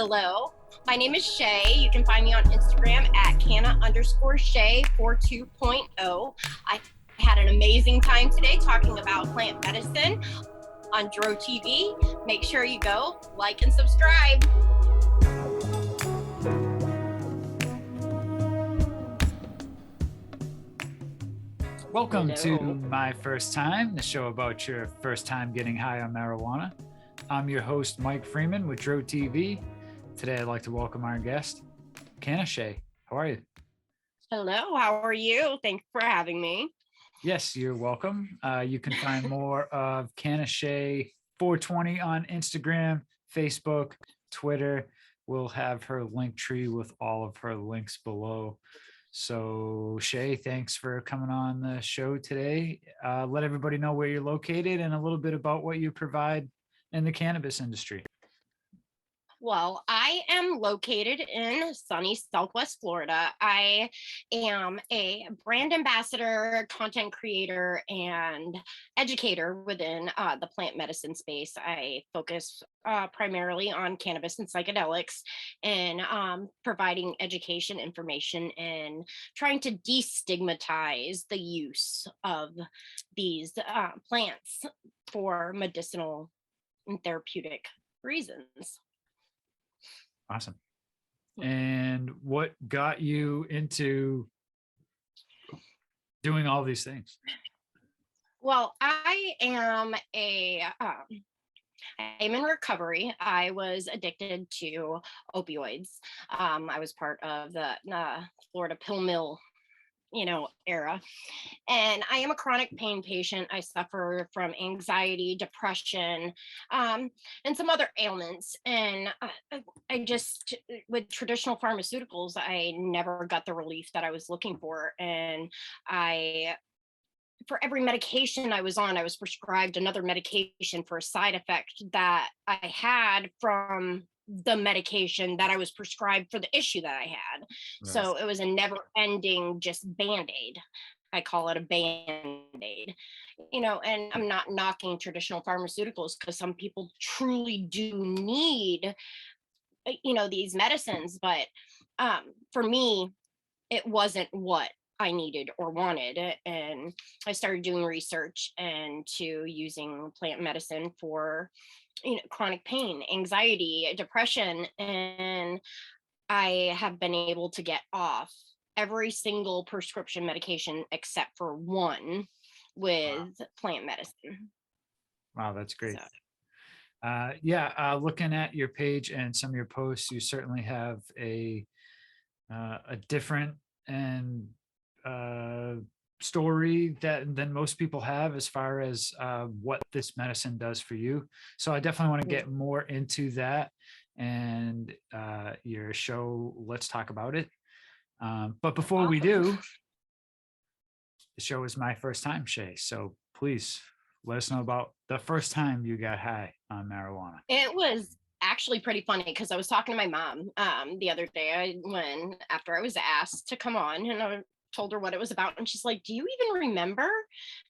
Hello, my name is Shea. You can find me on Instagram at Canna_Shay 42.0. I had an amazing time today talking about plant medicine on Dro TV. Make sure you go like and subscribe. Welcome to My First Time, the show about your first time getting high on marijuana. I'm your host, Mike Freeman with Dro TV. Today, I'd like to welcome our guest, Canna Shay. How are you? Hello, how are you? Thanks for having me. Yes, you're welcome. You can find more of Canna Shay 420 on Instagram, Facebook, Twitter. We'll have her linktree with all of her links below. So Shay, thanks for coming on the show today. Let everybody know where you're located and a little bit about what you provide in the cannabis industry. Well, I am located in sunny Southwest Florida. I am a brand ambassador, content creator, and educator within the plant medicine space. I focus primarily on cannabis and psychedelics and providing education, information, and trying to destigmatize the use of these plants for medicinal and therapeutic reasons. Awesome. And what got you into doing all these things? Well, I'm in recovery. I was addicted to opioids. I was part of the Florida pill mill, era. And I am a chronic pain patient. I suffer from anxiety, depression, and some other ailments. And I just, with traditional pharmaceuticals, I never got the relief that I was looking for. And for every medication I was on, I was prescribed another medication for a side effect that I had from the medication that I was prescribed for the issue that I had. Right. So it was a never ending just Band-Aid. I call it a Band-Aid, and I'm not knocking traditional pharmaceuticals because some people truly do need, these medicines. But for me, it wasn't what I needed or wanted. And I started doing research into using plant medicine for chronic pain, anxiety, depression, and I have been able to get off every single prescription medication except for one with plant medicine. Wow, that's great. So. Looking at your page and some of your posts, you certainly have a different and story than most people have as far as what this medicine does for you. So I definitely want to get more into that and your show, Let's Talk About It. But before we do, the show is My First Time, Shay. So please let us know about the first time you got high on marijuana. It was actually pretty funny because I was talking to my mom the other day after I was asked to come on, and I told her what it was about, and she's like, do you even remember?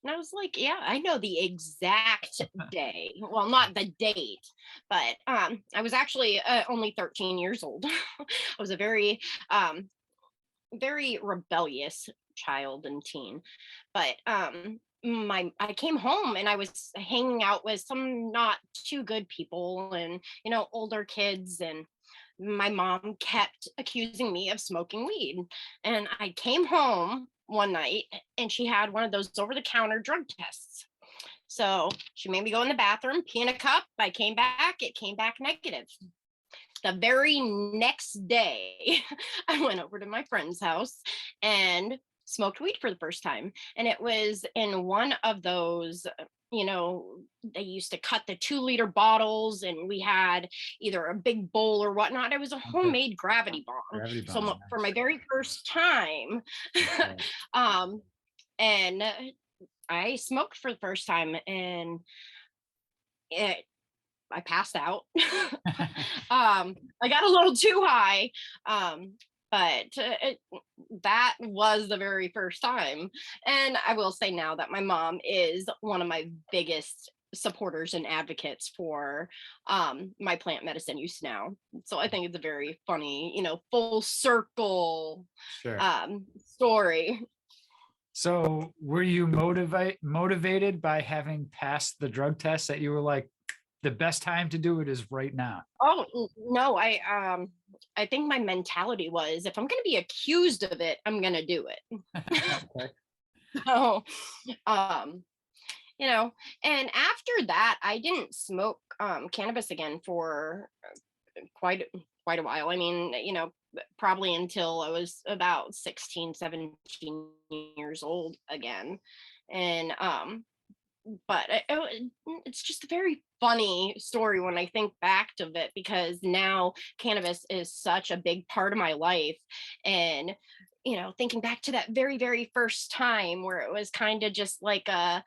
And I was like, yeah, I know the exact day. Well, not the date, but I was actually only 13 years old. I was a very very rebellious child and teen, but I came home and I was hanging out with some not too good people and older kids, and my mom kept accusing me of smoking weed. And I came home one night and she had one of those over-the-counter drug tests. So she made me go in the bathroom, pee in a cup. I came back, it came back negative. The very next day, I went over to my friend's house and smoked weed for the first time. And it was in one of those, they used to cut the 2-liter bottles, and we had either a big bowl or whatnot. It was a homemade gravity bomb. So for my very first time, and I smoked for the first time, and I passed out. I got a little too high, but that was the very first time. And I will say now that my mom is one of my biggest supporters and advocates for my plant medicine use now. So I think it's a very funny, full circle Sure. story. So were you motivated by having passed the drug test that you were like, the best time to do it is right now? Oh no, I think my mentality was, if I'm going to be accused of it, I'm going to do it. Okay. So, um, and after that, I didn't smoke cannabis again for quite a while. I mean, probably until I was about 16, 17 years old again. And but it's just a very funny story when I think back to it, because now cannabis is such a big part of my life. And thinking back to that very, very first time where it was kind of just like a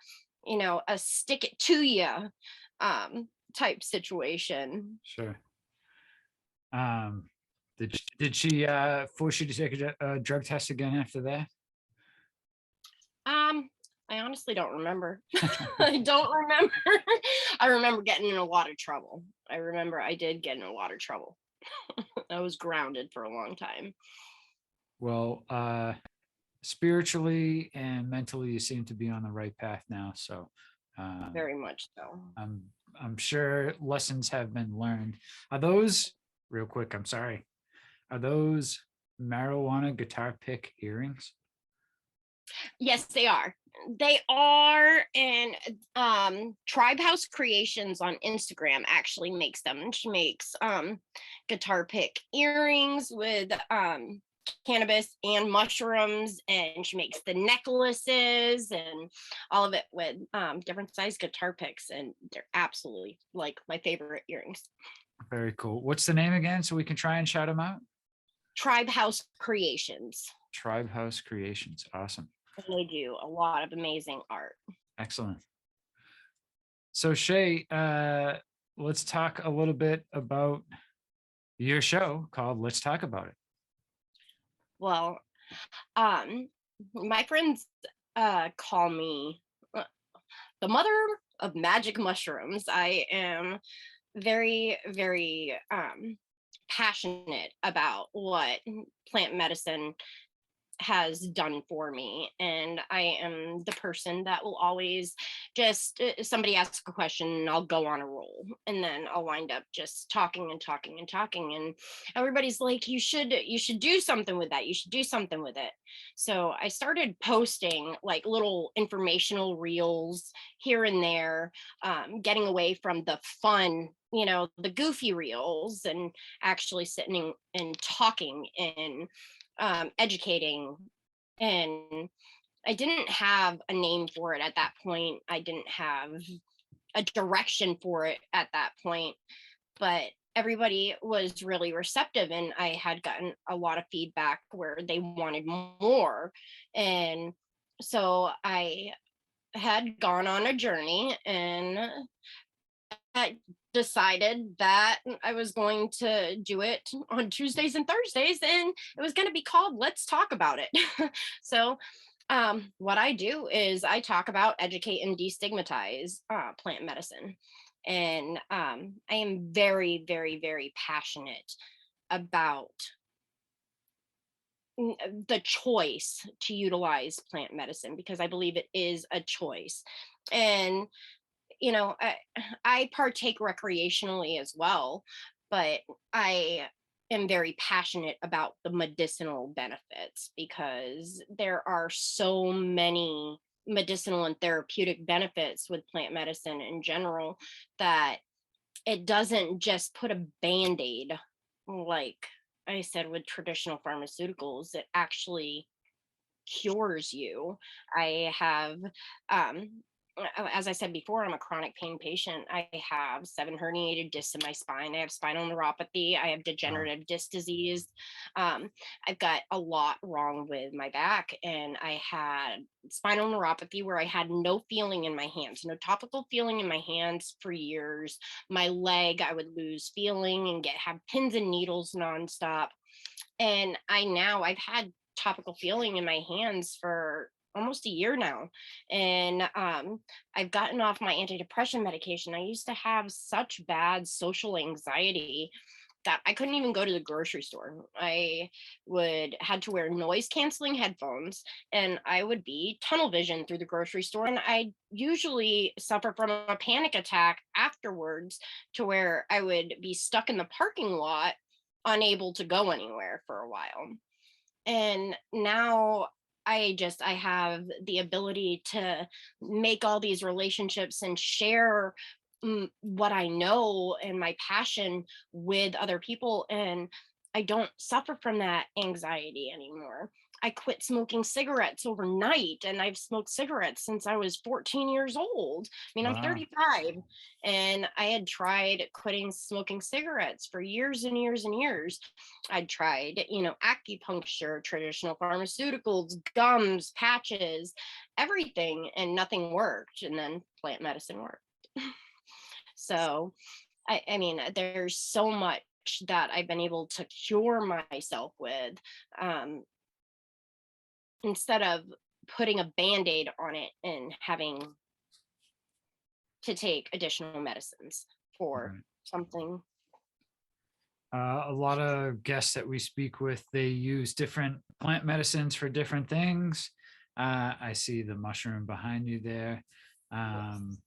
stick it to you type situation. Sure. Did she force you to take a drug test again after that? I honestly don't remember. I don't remember. I remember getting in a lot of trouble. I remember I did get in a lot of trouble. I was grounded for a long time. Well, spiritually and mentally, you seem to be on the right path now. So Very much so. I'm sure lessons have been learned. Are those, real quick, I'm sorry, are those marijuana guitar pick earrings? Yes, they are. They are, and Tribe House Creations on Instagram actually makes them. She makes guitar pick earrings with cannabis and mushrooms, and she makes the necklaces and all of it with different size guitar picks, and they're absolutely like my favorite earrings. Very cool. What's the name again so we can try and shout them out? Tribe House Creations. Tribe House Creations. Awesome. And they do a lot of amazing art. Excellent. So Shay, let's talk a little bit about your show called Let's Talk About It. Well, my friends call me the mother of magic mushrooms. I am very, very passionate about what plant medicine has done for me, and I am the person that will always just somebody asks a question and I'll go on a roll, and then I'll wind up just talking and talking and talking, and everybody's like, you should do something with that, you should do something with it. So I started posting like little informational reels here and there, getting away from the fun, the goofy reels, and actually sitting and talking and educating. And I didn't have a name for it at that point. I didn't have a direction for it at that point, but everybody was really receptive, and I had gotten a lot of feedback where they wanted more. And so I had gone on a journey, and I decided that I was going to do it on Tuesdays and Thursdays, and it was going to be called Let's Talk About It. So, what I do is I talk about, educate, and destigmatize plant medicine. And I am very, very, very passionate about the choice to utilize plant medicine, because I believe it is a choice. And I partake recreationally as well, but I am very passionate about the medicinal benefits, because there are so many medicinal and therapeutic benefits with plant medicine in general, that it doesn't just put a band-aid, like I said, with traditional pharmaceuticals. It actually cures you. I have as I said before, I'm a chronic pain patient. I have 7 herniated discs in my spine. I have spinal neuropathy. I have degenerative disc disease. I've got a lot wrong with my back, and I had spinal neuropathy where I had no feeling in my hands, no topical feeling in my hands for years. My leg, I would lose feeling and have pins and needles nonstop. And I've had topical feeling in my hands for almost a year now. And I've gotten off my antidepressant medication. I used to have such bad social anxiety that I couldn't even go to the grocery store. I would had to wear noise canceling headphones, and I would be tunnel vision through the grocery store, and I usually suffer from a panic attack afterwards, to where I would be stuck in the parking lot unable to go anywhere for a while. And now I have the ability to make all these relationships and share what I know and my passion with other people, and I don't suffer from that anxiety anymore. I quit smoking cigarettes overnight, and I've smoked cigarettes since I was 14 years old. I mean, I'm Wow. 35, and I had tried quitting smoking cigarettes for years and years and years. I'd tried, acupuncture, traditional pharmaceuticals, gums, patches, everything, and nothing worked. And then plant medicine worked. So, I mean, there's so much that I've been able to cure myself with, um, instead of putting a band aid on it and having to take additional medicines for Right. something. A lot of guests that we speak with, they use different plant medicines for different things. I see the mushroom behind you there. Um,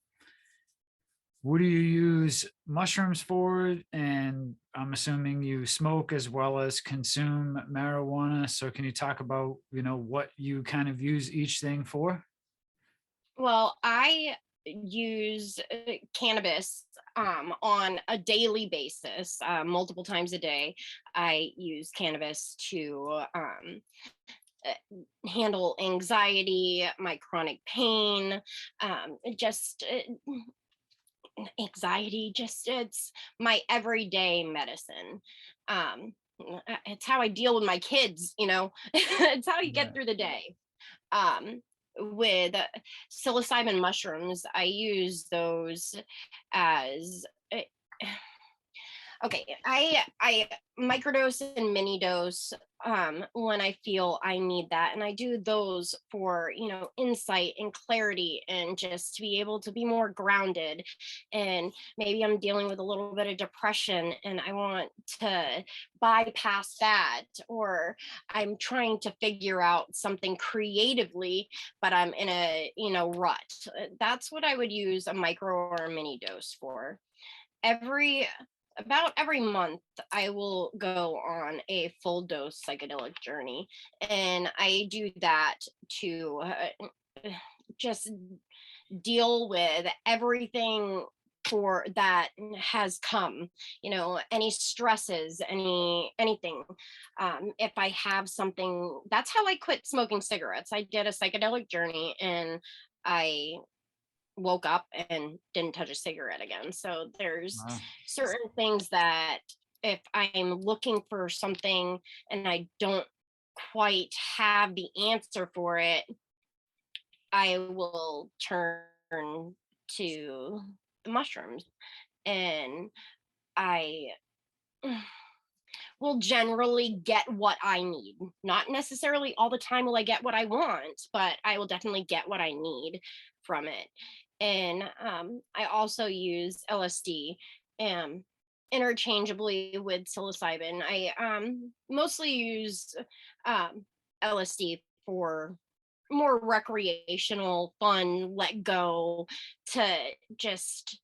what do you use mushrooms for? And I'm assuming you smoke as well as consume marijuana. So can you talk about, what you kind of use each thing for? Well, I use cannabis on a daily basis, multiple times a day. I use cannabis to handle anxiety, my chronic pain, just anxiety. Just it's my everyday medicine. It's how I deal with my kids. It's how you get Right. through the day. With psilocybin mushrooms, I use those as okay. I microdose and mini dose when I feel I need that, and I do those for insight and clarity, and just to be able to be more grounded. And maybe I'm dealing with a little bit of depression, and I want to bypass that, or I'm trying to figure out something creatively, but I'm in a rut. That's what I would use a micro or a mini dose for. Every About every month, I will go on a full dose psychedelic journey, and I do that to just deal with everything for that has come, any stresses, anything. If I have something, that's how I quit smoking cigarettes. I did a psychedelic journey, and I woke up and didn't touch a cigarette again. So there's Wow. certain things that, if I'm looking for something and I don't quite have the answer for it, I will turn to the mushrooms. And I will generally get what I need. Not necessarily all the time will I get what I want, but I will definitely get what I need from it. And I also use LSD um, interchangeably with psilocybin. I mostly use um, LSD for more recreational, fun, let go, to just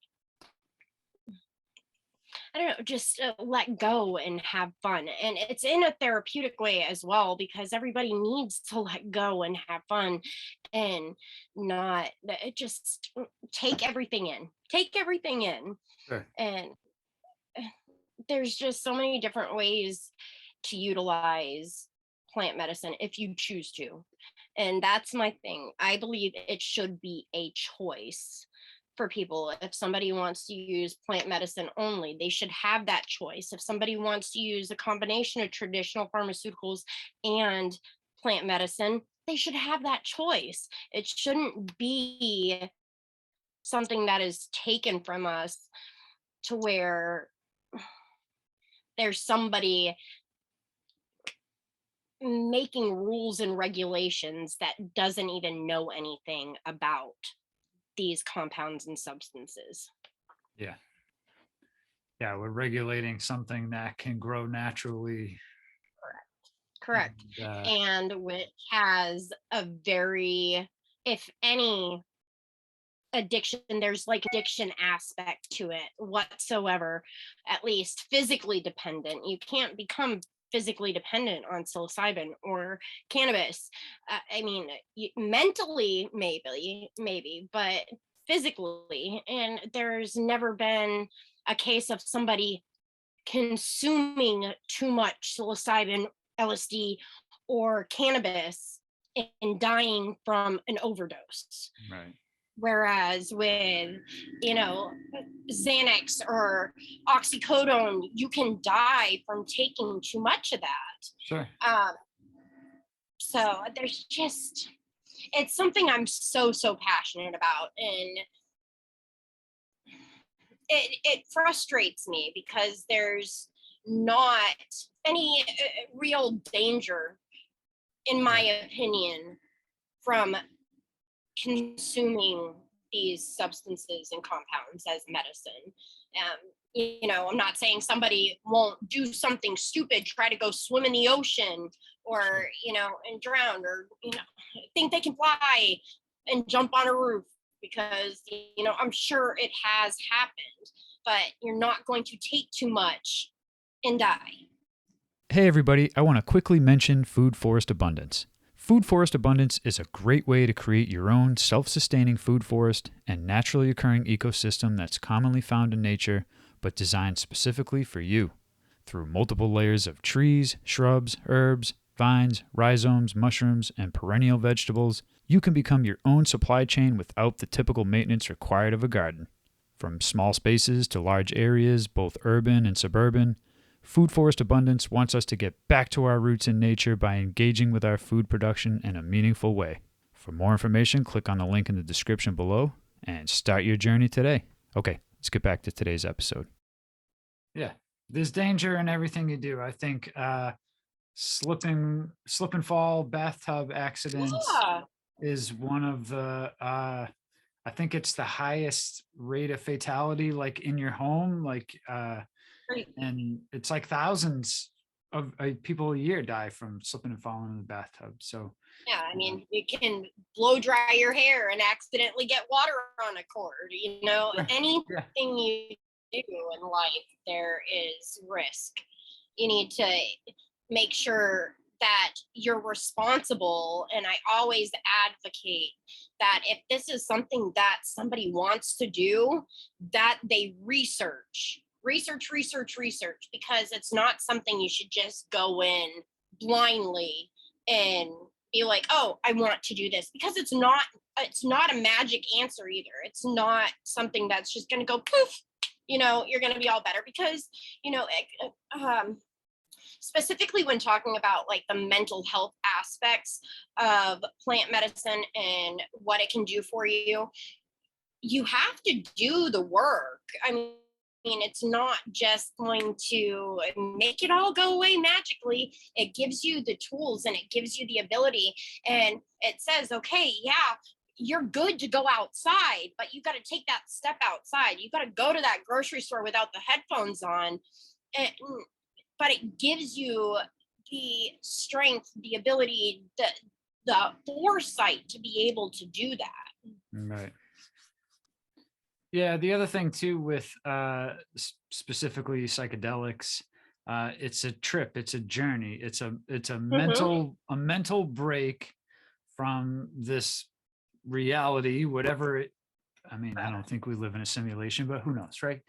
I don't know, just let go and have fun. And it's in a therapeutic way as well, because everybody needs to let go and have fun, and not just take everything in. Take everything in. Sure. And there's just so many different ways to utilize plant medicine if you choose to. And that's my thing. I believe it should be a choice for people. If somebody wants to use plant medicine only, they should have that choice. If somebody wants to use a combination of traditional pharmaceuticals and plant medicine, they should have that choice. It shouldn't be something that is taken from us, to where there's somebody making rules and regulations that doesn't even know anything about these compounds and substances. Yeah. Yeah, we're regulating something that can grow naturally. Correct. And, And which has a very, if any, addiction, there's like addiction aspect to it whatsoever, at least physically dependent. You can't become physically dependent on psilocybin or cannabis. I mean, mentally, maybe, but physically. And there's never been a case of somebody consuming too much psilocybin, LSD, or cannabis and dying from an overdose. right. Whereas with, you know, Xanax or oxycodone, you can die from taking too much of that. Sure. So there's just, it's something I'm so passionate about. And it frustrates me because there's not any real danger, in my opinion, from consuming these substances and compounds as medicine. You know, I'm not saying somebody won't do something stupid, try to go swim in the ocean, or, you know, and drown, or, you know, think they can fly and jump on a roof, because, you know, I'm sure it has happened, but you're not going to take too much and die. Hey everybody, I want to quickly mention food forest abundance. Food forest abundance is a great way to create your own self-sustaining food forest and naturally occurring ecosystem that's commonly found in nature, but designed specifically for you. Through multiple layers of trees, shrubs, herbs, vines, rhizomes, mushrooms, and perennial vegetables, you can become your own supply chain without the typical maintenance required of a garden. From small spaces to large areas, both urban and suburban, Food Forest Abundance wants us to get back to our roots in nature by engaging with our food production in a meaningful way. For more information, click on the link in the description below and start your journey today. Okay, let's get back to today's episode. Yeah, there's danger in everything you do. I think slip and fall bathtub accidents Yeah. is one of the I think it's the highest rate of fatality, like in your home, like and it's like thousands of people a year die from slipping and falling in the bathtub. So Yeah, I mean, you can blow dry your hair and accidentally get water on a cord. You know, anything you do in life, there is risk. You need to make sure that you're responsible. And I always advocate that if this is something that somebody wants to do, that they research, because it's not something you should just go in blindly and be like, oh, I want to do this, because it's not a magic answer either. It's not something that's just going to go poof, you know, you're going to be all better. Because, you know, specifically when talking about like the mental health aspects of plant medicine and what it can do for you, you have to do the work. I mean, it's not just going to make it all go away magically. It gives you the tools and it gives you the ability. And it says, okay, yeah, you're good to go outside, but you got to take that step outside. You got to go to that grocery store without the headphones on. And, but it gives you the strength, the ability, the foresight to be able to do that. right. Yeah, the other thing too with specifically psychedelics, it's a trip, it's a journey, it's a mental break from this reality, whatever it. I mean, I don't think we live in a simulation, but who knows, right?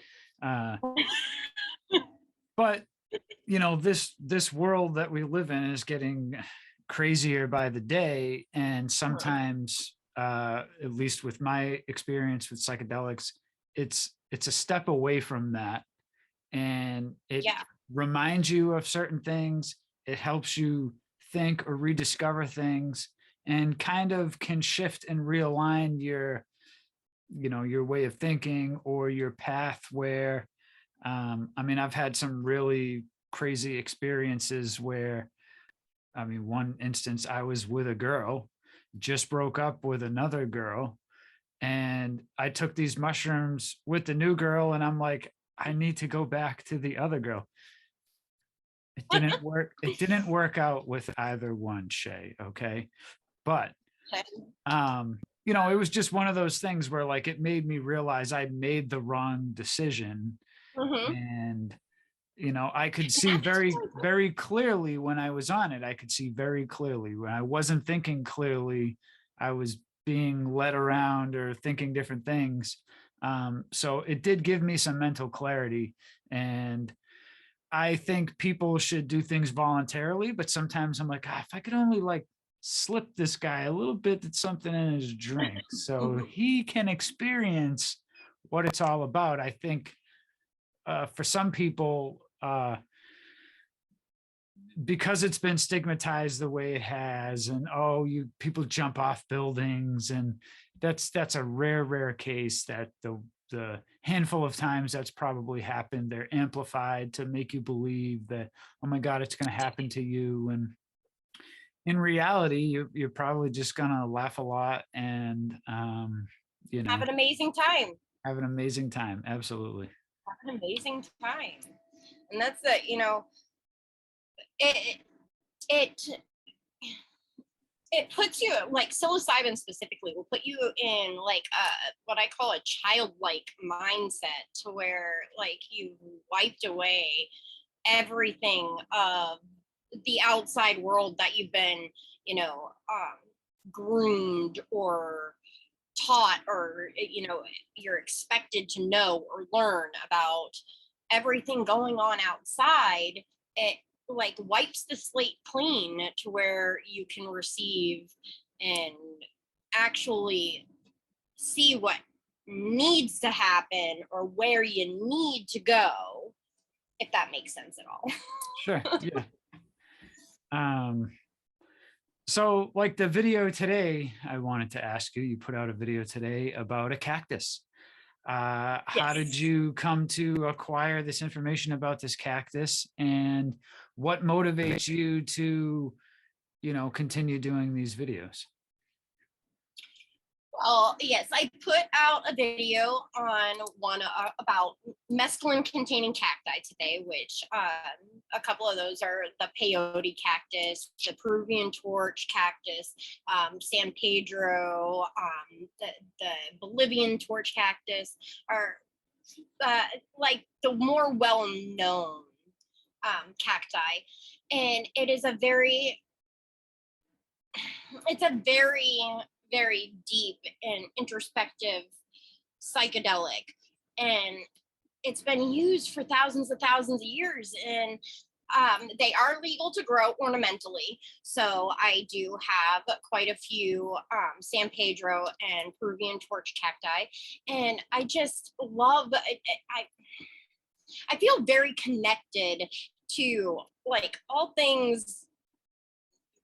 But you know, this world that we live in is getting crazier by the day, and sometimes at least with my experience with psychedelics, it's a step away from that, and it reminds you of certain things. It helps you think or rediscover things, and kind of can shift and realign your, you know, your way of thinking or your path. Where I mean, I've had some really crazy experiences where I mean, one instance, I was with a girl, just broke up with another girl, and I took these mushrooms with the new girl, and I'm like, I need to go back to the other girl. It didn't work. It didn't work out with either one, Shay. Okay. But it was just one of those things where like it made me realize I made the wrong decision. Mm-hmm. And I could see very, very clearly when I was on it. I could see very clearly when I wasn't thinking clearly. I was being led around or thinking different things. So it did give me some mental clarity. And I think people should do things voluntarily, but sometimes I'm like, if I could only like slip this guy a little bit of something in his drink so he can experience what it's all about. I think for some people, because it's been stigmatized the way it has, and people jump off buildings, and that's a rare case that the handful of times that's probably happened, they're amplified to make you believe that, oh my God, it's going to happen to you. And in reality, you're probably just going to laugh a lot and, Have an amazing time. Have an amazing time. Absolutely. Have an amazing time. And that's it puts you, like psilocybin specifically will put you in like what I call a childlike mindset, to where like you've wiped away everything of the outside world that you've been, groomed or taught, or you're expected to know or learn about everything going on outside. It like wipes the slate clean to where you can receive and actually see what needs to happen or where you need to go, if that makes sense at all. Sure. Yeah. So like the video today, I wanted to ask you, you put out a video today about a cactus. How did you come to acquire this information about this cactus, and what motivates you to, continue doing these videos? Well, yes, I put out a video on one about mescaline containing cacti today, which a couple of those are the peyote cactus, the Peruvian torch cactus, San Pedro, the Bolivian torch cactus are like the more well-known cacti. And it's a very very deep and introspective psychedelic, and it's been used for thousands of years. And they are legal to grow ornamentally, so I do have quite a few San Pedro and Peruvian torch cacti, and I just love I feel very connected to like all things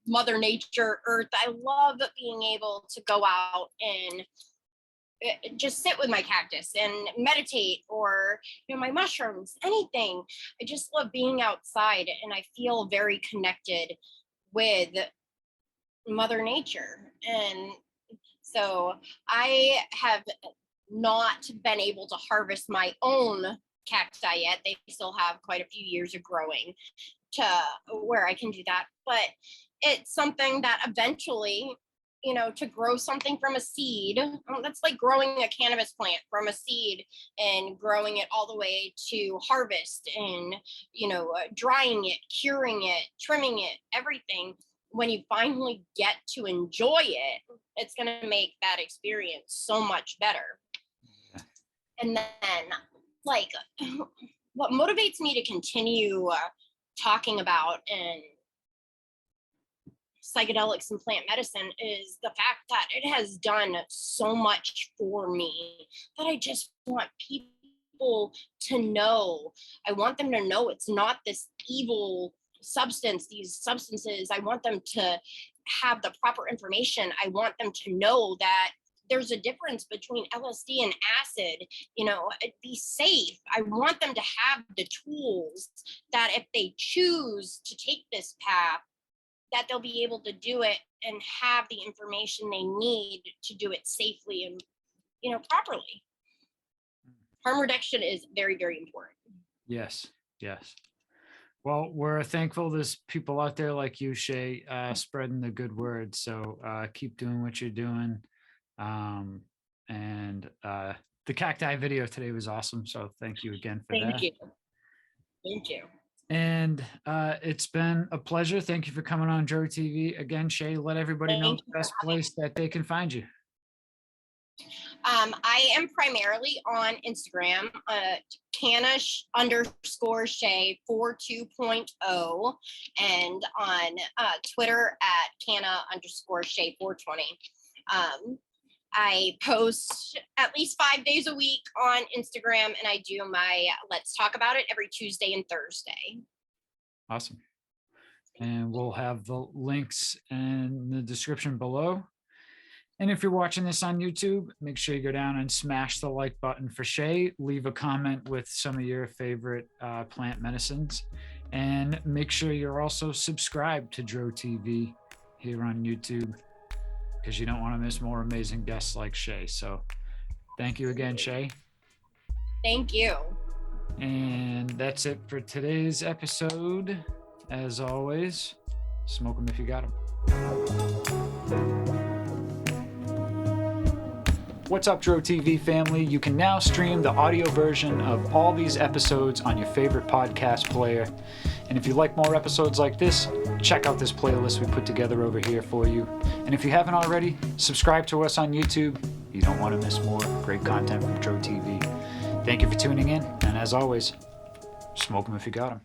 Mother Nature, Earth. I love being able to go out and just sit with my cactus and meditate, or my mushrooms, anything. I just love being outside, and I feel very connected with Mother Nature. And so I have not been able to harvest my own cacti yet. They still have quite a few years of growing to where I can do that, but it's something that eventually, to grow something from a seed, that's like growing a cannabis plant from a seed and growing it all the way to harvest and, drying it, curing it, trimming it, everything. When you finally get to enjoy it, it's going to make that experience so much better. And then like what motivates me to continue talking about and psychedelics and plant medicine is the fact that it has done so much for me, that I just want people to know. I want them to know it's not this evil substance, these substances. I want them to have the proper information. I want them to know that there's a difference between LSD and acid. Be safe. I want them to have the tools that if they choose to take this path, that they'll be able to do it and have the information they need to do it safely and, properly. Harm reduction is very, very important. Yes. Well, we're thankful there's people out there like you, Shay, spreading the good word. So keep doing what you're doing. And the cacti video today was awesome. So thank you again for that. Thank you. And it's been a pleasure. Thank you for coming on Joe TV. Again, Shay, let everybody know the best place that they can find you. I am primarily on Instagram, Canna_Shay 42.0, and on Twitter at Canna_Shay 420. I post at least 5 days a week on Instagram, and I do my Let's Talk About It every Tuesday and Thursday. Awesome. And we'll have the links in the description below. And if you're watching this on YouTube, make sure you go down and smash the like button for Shay. Leave a comment with some of your favorite plant medicines. And make sure you're also subscribed to Dro TV here on YouTube, because you don't want to miss more amazing guests like Shay. So thank you again, Shay. Thank you. And that's it for today's episode. As always, smoke them if you got them. What's up, Dro TV family? You can now stream the audio version of all these episodes on your favorite podcast player. And if you like more episodes like this, check out this playlist we put together over here for you. And if you haven't already, subscribe to us on YouTube. You don't want to miss more great content from Dro TV. Thank you for tuning in. And as always, smoke them if you got them.